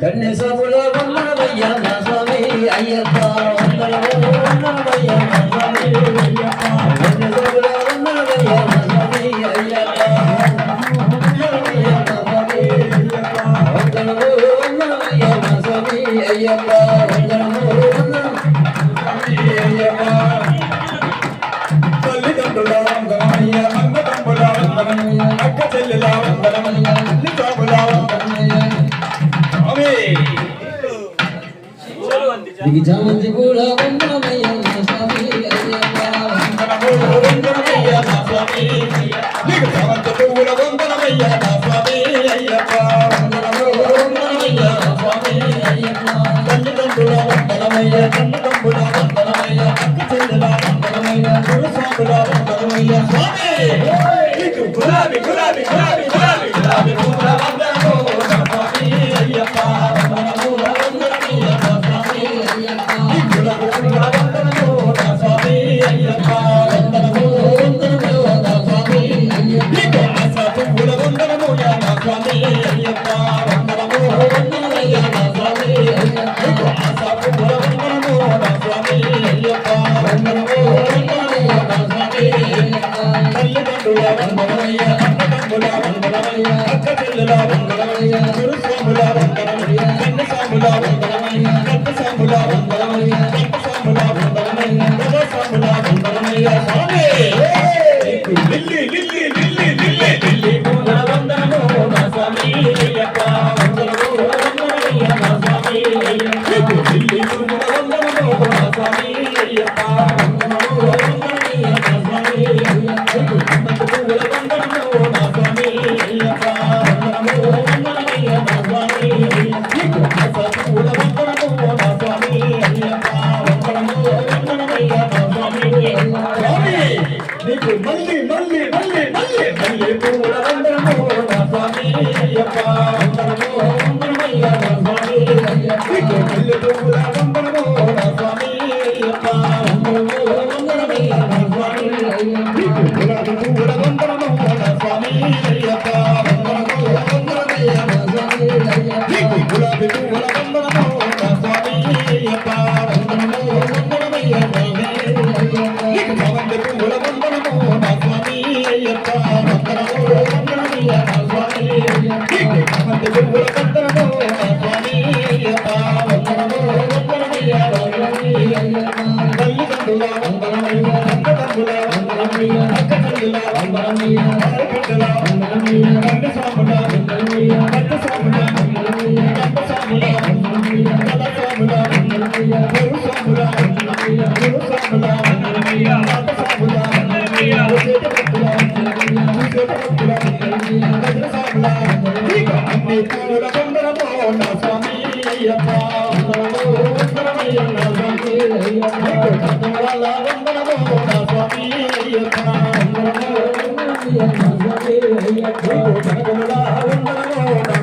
కన్య సభల వందనమయ్య మా స్వామి అయ్యప్ప వందనమయ్య మా స్వామి అయ్యప్ప కన్య సభల వందనమయ్య మా స్వామి అయ్యప్ప వందనమయ్య మా స్వామి అయ్యప్ప వందనమయ్య మా స్వామి అయ్యప్ప అయ్యప్ప తల్లిదండ్రుల వందనమయ్య అన్న తమ్ముల వందనమయ్య అక్క చెల్లెల వందనమయ్య తల్లి తాముల వందనమయ్య దిగిజామంతి కూడా వందనమయ్య మా స్వామి అయ్యప్ప వందనమయ్య మా స్వామి దిగిజామంతి కూడా వందనమయ్య మా స్వామి అయ్యప్ప వందనమయ్య మా స్వామి అయ్యప్ప తల్లిదండ్రుల వందనమయ్య కన్న తమ్ముల వందనమయ్య అక్క చెల్లెల వందనమయ్య గురుస్వాముల వందనమయ్య స్వామి గులాబీ గులాబీ గులాబీ గులాబీ గులాబీ పూల వందనమో మా స్వామి అయ్యప్ప వందనమయ్య